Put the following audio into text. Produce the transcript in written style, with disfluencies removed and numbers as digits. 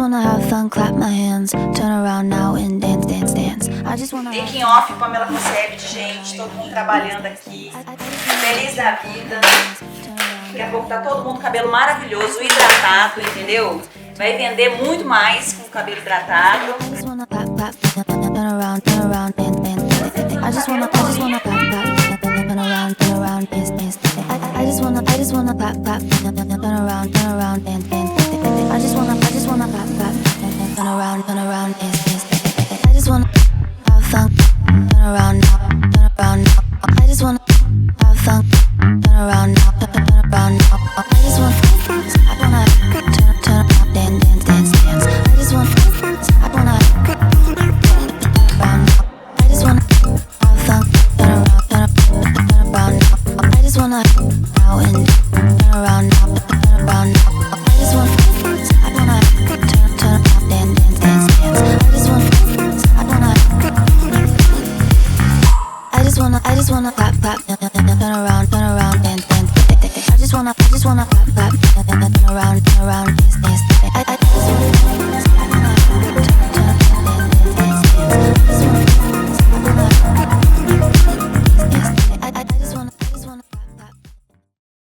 wanna have fun, clap my hands, turn around now and dance, dance, dance. I just wanna. Making off, Pamela concebe de gente, todo mundo trabalhando aqui, feliz da vida. Daqui a pouco tá todo mundo com cabelo maravilhoso, hidratado, entendeu? Vai vender muito mais com o cabelo hidratado. I just wanna clap, clap, turn around, dance, dance. I just wanna clap, turn around, dance, dance. I just wanna clap, turn around, dance, dance. I just wanna clap, turn around, dance, dance. I just wanna have fun, turn around now. I just wanna have fun, turn around now. I just wanna turn around, dance, dance, dance. I just wanna around. I just wanna have fun, turn around now. I just wanna now and turn around now. I just wanna turn around, dance, dance, dance. I just wanna clap, turn around, dance, dance. I just wanna clap, turn around.